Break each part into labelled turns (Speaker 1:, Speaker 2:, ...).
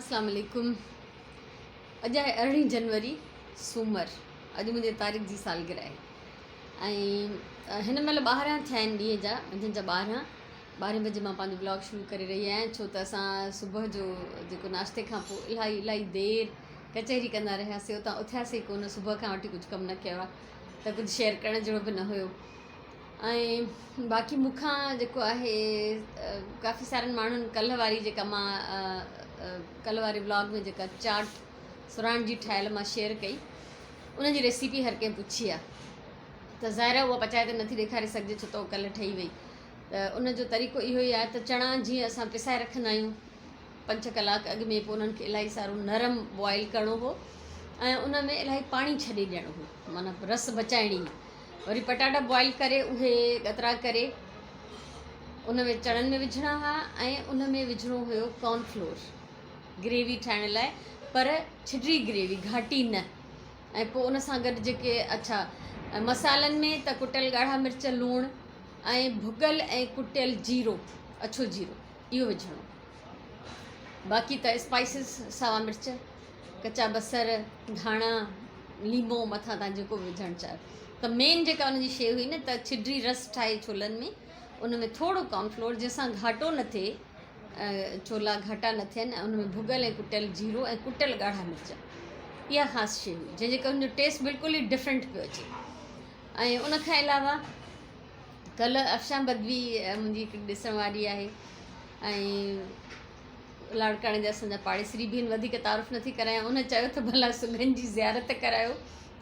Speaker 1: अस्सलाम वालेकुम। अॼु आहे 18 जनवरी सूमर। अॼु मुंहिंजे तारीख़ जी सालगिरह आहे ऐं हिन महिल 12 थिया आहिनि ॾींहं जा, मंझंदि जा 12 बजे मां पंहिंजो ब्लॉग शुरू करे रही आहियां। छो त असां सुबुह जो जेको नाश्ते खां पोइ इलाही देरि कचहरी कंदा रहियासीं, उतां उथियासीं कोन, सुबुह खां वठी कुझु कमु न कयो आहे, त कुझु शेयर करण जहिड़ो बि न हुयो। ऐं बाक़ी मूंखां जेको आहे काफ़ी सारनि माण्हुनि कल्ह वारी जेका मां कल्ह वारे ब्लॉग में जेका चाट सुराण जी ठाहियल मां शेयर कई, उनजी रेसिपी हर कंहिं पुछी आहे, त ज़ाहिर उहा पचाए त नथी ॾेखारे सघिजे छो त उहा कल्ह ठही वई। त उनजो तरीक़ो इहो ई आहे त चणा जीअं असां पिसाए रखंदा आहियूं 5 कलाक अॻु में, पोइ उन्हनि खे इलाही सारो नरम बॉइल करिणो हो ऐं उन में इलाही पाणी छॾे ॾियणो हो, माना रस बचाइणी। वरी पटाटा बॉइल करे उहे ॻतरा करे उन में चणनि में विझणा हुआ ऐं उन में विझणो हुयो कॉर्नफ्लोर ग्रेवी ठाहिण लाइ, पर छिटी ग्रेवी, घाटी न। ऐं पोइ उन सां गॾु जेके मसालनि में त कुटियल ॻाढ़ा मिर्च, लूणु ऐं भुॻल ऐं कुटियल जीरो, अछो जीरो, इहो विझणो। बाक़ी त स्पाइसिस सावा मिर्च, कचा बसर, धाणा, लीमो मथां तव्हां जेको बि विझणु चाहियो। त मेन जेका उनजी शइ हुई न, त छिटी रस ठाहे छोलनि में, उन में थोरो कॉर्नफ्लोर जंहिंसां घाटो न थिए, छोला घाटा न थियनि, ऐं उन में भुॻल ऐं कुटियल जीरो ऐं कुटियल ॻाढ़ा मिर्च, इहा ख़ासि शइ हुई जंहिंजे करे उनजो टेस्ट बिल्कुलु ई डिफरेंट पियो अचे। ऐं उन खां अलावा कल्ह अफ़शा बदवी मुंहिंजी हिकु ॾिसण वारी आहे ऐं लाड़काणे जा असांजा पाड़ेसरी बि वधीक तारीफ़ नथी करायां। उन चयो त भला सुगन जी ज़ियारत करायो,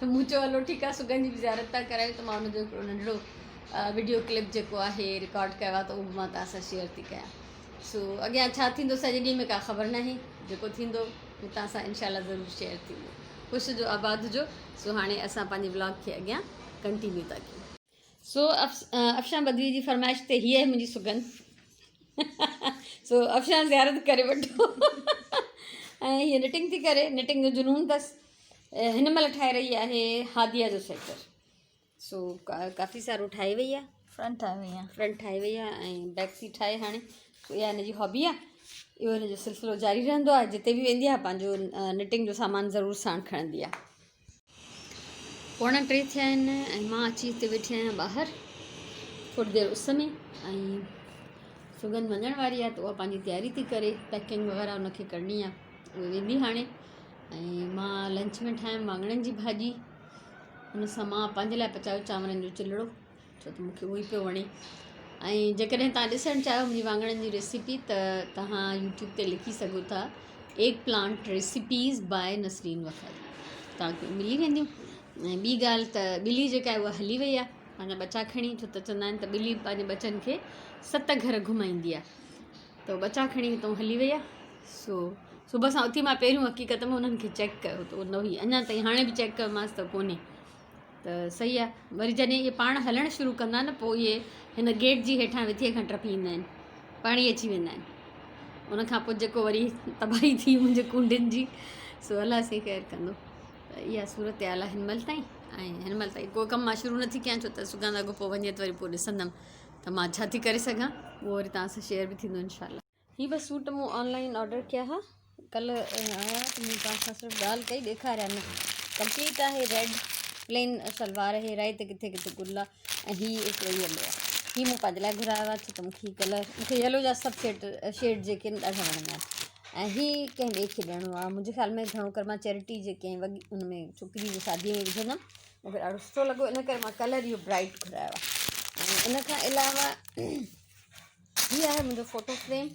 Speaker 1: त मूं चयो हलो ठीकु आहे, सुगन जी बि ज़ियारत था करायो। त मां उनजो हिकिड़ो नंढिड़ो वीडियो क्लिप जेको आहे रिकॉर्ड कयो आहे, त उहो मां तव्हां सां शेयर थी कयां। सो अॻियां छा थींदो सॼे ॾींहं में का ख़बर न आहे, जेको थींदो उहो तव्हां सां इनशाला ज़रूरु शेयर थींदो। ख़ुशि जो आबाद जो। सो हाणे असां पंहिंजे ब्लॉग खे अॻियां कंटिन्यू था कयूं। सो अफ़शा बदवी जी फरमाइश ते हीअ आहे मुंहिंजी सुगन। सो अफ़शा ज़ियारत करे वठो। ऐं हीअ निटिंग थी करे, निटिंग जो जुनून अथसि। हिन महिल ठाहे रही आहे हादिया जो स्वेटर। सो काफ़ी सारो ठाहे वई आहे, फ्रंट ठाहे वई आहे ऐं बैक थी ठाहे हाणे। सो इहा हिनजी हॉबी आहे, इहो हिनजो सिलसिलो जारी रहंदो आहे। जिते बि वेंदी आहे पंहिंजो निटिंग जो सामान ज़रूरु साण खणंदी आहे। 2:45 थिया आहिनि ऐं मां अची हिते वेठी आहियां ॿाहिरि थोरी देरि उस में। ऐं सुगन वञण वारी आहे, त उहा पंहिंजी तयारी थी करे, पैकिंग वग़ैरह उनखे करणी आहे, उहा वेंदी हाणे। ऐं मां लंच में ठाहियमि वाङणनि जी भाॼी, हुन सां मां पंहिंजे लाइ पचायो चांवरनि जो चिलड़ो, छो त मूंखे उहो ई पियो वणे। ऐं जेकॾहिं तव्हां ॾिसणु चाहियो मुंहिंजी वाङणनि जी रेसिपी, त तव्हां यूट्यूब ते लिखी सघो था eggplant recipes by Nasreen Wafai, तव्हांखे मिली वेंदियूं। ऐं ॿी ॻाल्हि त ॿिली जेका आहे उहा हली वई आहे पंहिंजा बचा खणी, छो त चवंदा आहिनि त ॿिली पंहिंजे बचनि खे 7 घर घुमाईंदी आहे, त बचा खणी हितां हली वई आहे। सो सुबुह सां उथी मां पहिरियों हक़ीक़त में उन्हनि खे चेक कयो, त उहो न हुई अञा ताईं, हाणे बि चेक कयोमांसि त कोन्हे। त सही आहे। वरी जॾहिं इहे पाण हलणु शुरू कंदा न, पोइ इहे हिन गेट जी हेठां विथीअ खां टपी ईंदा आहिनि, पाणी अची वेंदा आहिनि। उनखां पोइ जेको वरी तबाही थी मुंहिंजे कुंडियुनि जी, सो अलाह ख़ैरु कंदो। त इहा सूरत हाल आहे हिन महिल ताईं। ऐं हिन महिल ताईं को कमु मां शुरू नथी कयां, छो त सुगंध अॻु पोइ वञे त वरी पोइ ॾिसंदमि त मां छा थी करे सघां, उहो वरी तव्हां सां शेयर बि थींदो इनशाला। हीअ बसि सूट मूं ऑनलाइन ऑडर कया हुआ, कल्ह आया त मूं तव्हां सां सिर्फ़ु ॻाल्हि कई, ॾेखारिया न। कंप्लीट आहे, रेड प्लेन सलवार आहे, राई ते किथे किथे गुल आहे, ऐं हीअ हिकिड़ो येलो आहे। हीअ मूं पंहिंजे लाइ घुरायो आहे, छो त मूंखे कलर, मूंखे येलो जा सभु शेड जेके आहिनि ॾाढा वणंदा आहिनि। ऐं हीअ कंहिं ॿिए खे ॾियणो आहे, मुंहिंजे ख़्याल में घणो करे मां चैरिटी जे कंहिं वॻी उन में छोकिरी जी शादीअ में विझंदमि, मूंखे ॾाढो सुठो लॻो, इन करे मां कलर इहो ब्राइट घुरायो आहे। ऐं इन खां अलावा हीअ आहे मुंहिंजो फ़ोटो फ्रेम।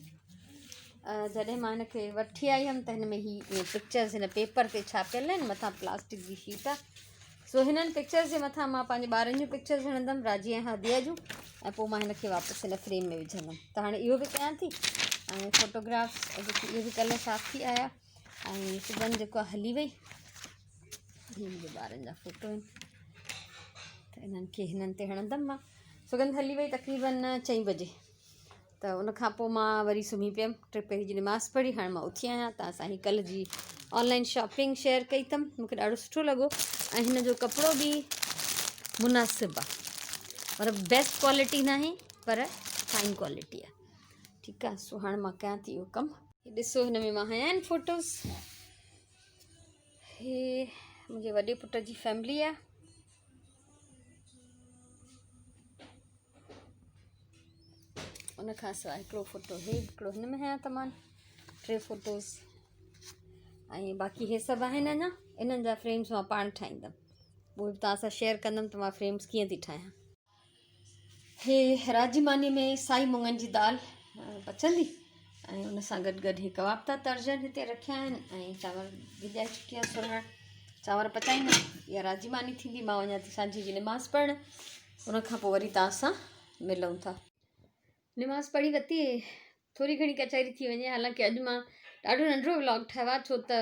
Speaker 1: जॾहिं मां हिनखे वठी आई हुअमि त हिन में हीअ पिक्चर्स हिन पेपर ते छापियल आहिनि, मथां प्लास्टिक जी शीट आहे। सो हिननि पिक्चर्स जे मथां मां पंहिंजे ॿारनि जूं पिक्चर्स हणंदमि, राजी ऐं हादिया जूं, ऐं पोइ मां हिनखे वापसि हिन फ्रेम में विझंदमि। त हाणे इहो बि कयां थी। ऐं फ़ोटोग्राफ्स जेके इहे बि कल्ह साफ़ थी आया। ऐं सुगन जेको आहे हली वई, हीअ मुंहिंजे ॿारनि जा फ़ोटो आहिनि, त इन्हनि खे हिननि ते हणंदमि मां। सुगंध हली वई तक़रीबन 4 बजे, त उनखां पोइ मां वरी सुम्ही पियमि, 3 पहिरीं जी नमाज़ पढ़ी, हाणे मां उथी आहियां। तव्हां सां हीअ कल्ह जी ऑनलाइन शॉपिंग शेयर कई अथमि, मूंखे ॾाढो सुठो लॻो। ऐं हिन जो कपिड़ो बि मुनासिबु आहे, मतिलबु बेस्ट क्वालिटी न आहे पर फाइन क्वालिटी आहे। ठीकु आहे। सो हाणे मां कयां थी इहो कमु। ॾिसो हिन में मां हया आहिनि फ़ोटोज़। हे मुंहिंजे वॾे पुट जी फैमिली आहे। उन खां सवाइ हिकिड़ो फ़ोटो हे, हिकिड़ो हिन में हया तमामु 3 फ़ोटोज़। ऐं बाक़ी हे सभु आहिनि अञा, इन्हनि जा फ्रेम्स मां पाण ठाहींदमि, उहे बि तव्हां सां शेयर कंदमि त मां फ्रेम्स कीअं थी ठाहियां। हे राजमानी में साई मुङनि जी दाल पचंदी, ऐं उन सां गॾु गॾु हे कबाब था तरिजनि हिते रखिया आहिनि, ऐं चांवर भिॼाए चुकी आहे सुरण। चांवर पचाईंदमि, इहा राजमानी थींदी। मां वञा थी सांझी जी निमाज़ पढ़णु, उन खां पोइ वरी तव्हां सां मिलूं था। निमाज़ पढ़ी वरिती, थोरी घणी कचहरी थी वञे। हालांकि अॼु मां ॾाढो नंढिड़ो व्लॉग ठाहियो आहे, छो त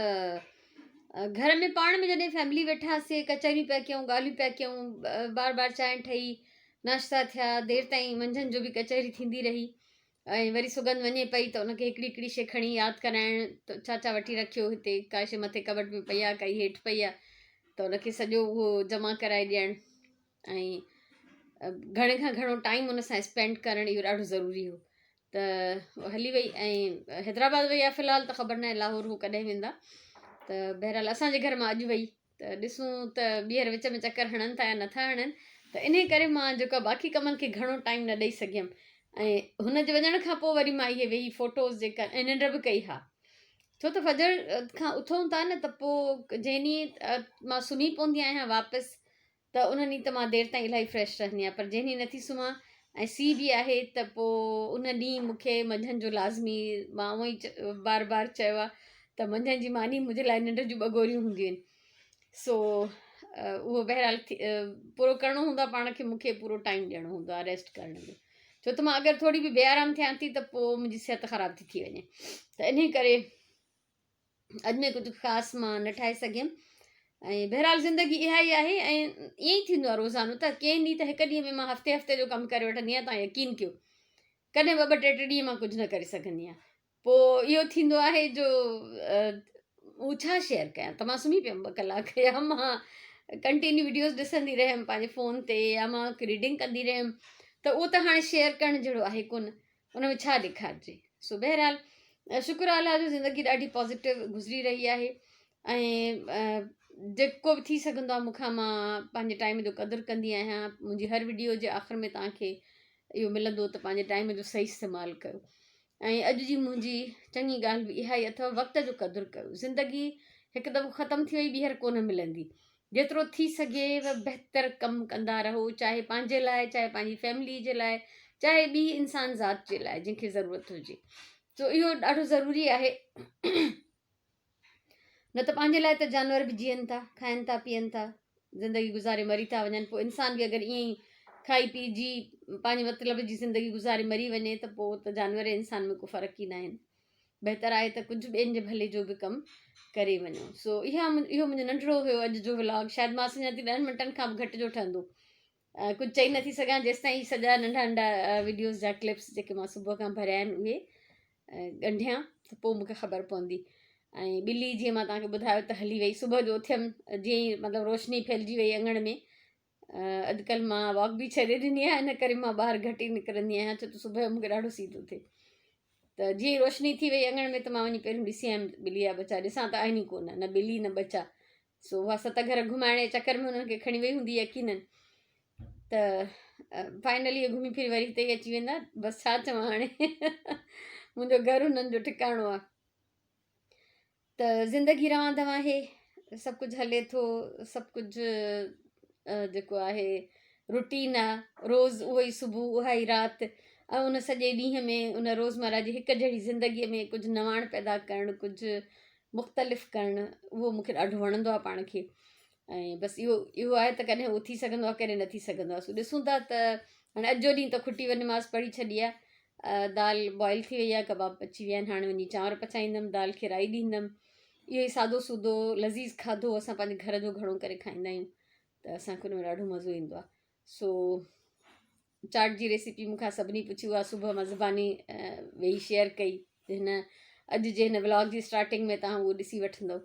Speaker 1: घर में पाण में जॾहिं फैमिली वेठासीं, कचहरियूं पिया कयूं, ॻाल्हियूं पिया कयूं, बार बार चांहि ठही, नाश्ता थिया, देरि ताईं मंझंदि जो बि कचहरी थींदी रही। ऐं वरी सुगंध वञे पई त उनखे हिकिड़ी हिकिड़ी शइ खणी यादि कराइण, त छा छा वठी रखियो हिते, का शइ मथे कबट में पई आहे, काई हेठि पई आहे, त उनखे सॼो उहो जमा कराए ॾियणु, ऐं घणे खां घणो टाइम उन सां स्पेंड करणु, इहो ॾाढो ज़रूरी हो। त हली वई, ऐं हैदराबाद वई आहे फ़िलहालु, त ख़बर न आहे लाहौर हू कॾहिं वेंदा। त बहरहाल असांजे घर मां अॼु वई, त ॾिसूं त ॿीहर विच में चकर हणनि था या नथा हणनि। त इन करे मां जेको बाक़ी कमनि खे घणो टाइम न ॾेई सघियमि, ऐं हुनजे वञण खां पोइ वरी मां इहे वेही फ़ोटोज़ जेका ऐं निंड बि कई। हा, छो त फजर खां उथूं था न, त पोइ जंहिं ॾींहुं मां सुम्ही पवंदी आहियां वापसि, त उन ॾींहुं त मां देरि ताईं इलाही फ्रेश रहंदी आहियां। पर जंहिं ॾींहुं नथी सुम्हां ऐं सी बि आहे, त पोइ उन ॾींहुं मूंखे मंझंदि जो लाज़मी, मां उअं ई बार बार चयो आहे त मंझंदि जी मानी मुंहिंजे लाइ निंड जूं 2 गोरियूं हूंदियूं आहिनि। सो उहो बहरहाल पूरो करिणो हूंदो आहे पाण खे, मूंखे पूरो टाइम ॾियणो हूंदो आहे रेस्ट करण जो, छो त मां अगरि थोरी बि बेआराम थियां थी त पोइ मुंहिंजी सिहत ख़राबु थी वञे। त इन करे अॼु में कुझु ख़ासि मां न ठाहे सघियमि। ऐं बहरहाल ज़िंदगी इहा ई आहे, ऐं ईअं ई थींदो आहे रोज़ानो। त कंहिं ॾींहुं त हिकु ॾींहं में मां हफ़्ते जो कमु करे वठंदी आहियां, तव्हां यकीन कयो। कॾहिं 2-2, 3-3 ॾींहं मां कुझु न करे सघंदी आहियां। पोइ इहो थींदो आहे जो हू छा शेयर कयां, त मां सुम्ही पियमि 2 कलाक, या मां कंटिन्यू वीडियोज़ ॾिसंदी रहियमि पंहिंजे फ़ोन ते, या मां रीडिंग कंदी रहियमि, त उहो त हाणे शेयर करण जहिड़ो आहे कोन, उन में छा ॾेखारिजे। सो बहरहाल शुक्र अलाह जो ज़िंदगी ॾाढी पॉज़िटिव गुज़री रही आहे, ऐं जेको बि थी सघंदो आहे मूंखां, मां पंहिंजे टाइम जो क़दुरु कंदी आहियां। मुंहिंजी हर वीडियो जे आख़िर में तव्हांखे इहो मिलंदो त पंहिंजे टाइम जो सही इस्तेमालु कयो। ऐं अॼु जी मुंहिंजी चङी ॻाल्हि बि इहा ई अथव, वक़्त जो क़दुरु कयो। ज़िंदगी हिकु दफ़ो ख़तमु थी वई, ॿीहर कोन मिलंदी। जेतिरो थी सघे बहितर कमु कंदा रहो, चाहे पंहिंजे लाइ, चाहे पंहिंजी फैमिली जे लाइ, चाहे ॿी इंसान ज़ात जे लाइ जंहिंखे ज़रूरत हुजे। सो इहो ॾाढो ज़रूरी आहे। न त पंहिंजे लाइ त जानवर बि जीअनि था, खाइनि था, पीअनि था, ज़िंदगी गुज़ारे मरी था वञनि। पोइ इंसान बि अगरि ईअं ई खाई पीजी पंहिंजे मतिलब जी ज़िंदगी गुज़ारे मरी वञे, त पोइ त जानवर इंसान में को फ़र्क़ु ई न आहिनि। बहितर आहे त कुझु ॿियनि जे भले जो बि कमु करे वञो। सो इहो मुंहिंजो नंढिड़ो हुयो अॼु जो व्लॉग। शायदि मां सम्झां थी 10 मिंटनि खां बि घटि जो ठहंदो। कुझु चई नथी सघां जेसि ताईं सॼा नंढा नंढा वीडियोज़ जा क्लिप्स जेके मां सुबुह खां भरिया आहिनि उहे ॻंढियां, त पोइ मूंखे ख़बर पवंदी। ऐं ॿिली जीअं मां तव्हांखे ॿुधायो त हली वई। सुबुह जो उथियमि, जीअं ई मतिलबु रोशनी फैलिजी वई अङण में। अॼुकल्ह मां वॉक बि छॾे ॾिनी आहे, इन करे मां ॿाहिरि घटि ई निकिरंदी आहियां, छो त सुबुह जो मूंखे ॾाढो सीउ थो थिए। त जीअं ई रोशनी थी वई अङण में, त मां वञी पहिरियों ॾिसी आयमि ॿिली जा बचा। ॾिसां त आहिनि ई कोन, न ॿिली न बचा। सो उहा 7 घर घुमाइण जे चकर में हुननि खे खणी वई हूंदी यकीननि। त फाइनली घुमी फिरी वरी हिते ई अची वेंदा। बसि छा चवां हाणे। मुंहिंजो घरु हुननि जो ठिकाणो आहे। त ज़िंदगी रवां दवां आहे, सभु कुझु हले थो, सभु कुझु जेको आहे रूटीन आहे। रोज़ु उहो ई सुबुह, उहा ई राति, ऐं उन सॼे ॾींहं में उन रोज़मर्रा जी हिकु जहिड़ी ज़िंदगीअ में कुझु नवाण पैदा करणु, कुझु मुख़्तलिफ़ करणु, उहो मूंखे ॾाढो वणंदो आहे पाण खे। ऐं बसि इहो आहे त कॾहिं उहो थी सघंदो आहे, कॾहिं न थी सघंदो आहे। सो ॾिसूं था। त हाणे अॼु जो ॾींहुं त खुटी वञ निमाज़ पढ़ी छॾी आहे। दाल बॉइल थी वई आहे, कबाब पची विया आहिनि। हाणे वञी चांवर पचाईंदमि, दाल खे राई ॾींदमि। इहो ई सादो सूदो लज़ीज़ खाधो असां पंहिंजे घर जो घणो करे खाईंदा आहियूं, त असांखे हुन में ॾाढो मज़ो ईंदो आहे। सो चाट जी रेसिपी मूंखां सभिनी पुछी, उहा सुबुह मां ज़ुबानी वेही शेयर कई। हिन अॼु जे हिन व्लॉग जी स्टार्टिंग में तव्हां उहो ॾिसी वठंदव।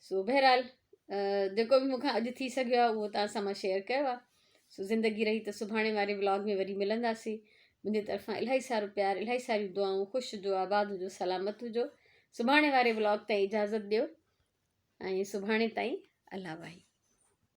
Speaker 1: सो बहरहाल जेको बि मूंखां अॼु थी सघियो आहे उहो तव्हां सां मां शेयर कयो आहे। सो ज़िंदगी रही त सुभाणे वारे व्लॉग में वरी मिलंदासीं। मुंहिंजी तरफ़ां इलाही सारो प्यार, इलाही सारियूं दुआऊं। ख़ुशि हुजो, आबाद हुजो, सलामत हुजो। सुभाणे वारे व्लॉग ताईं इजाज़त ॾियो ऐं सुभाणे ताईं अलाह भाई।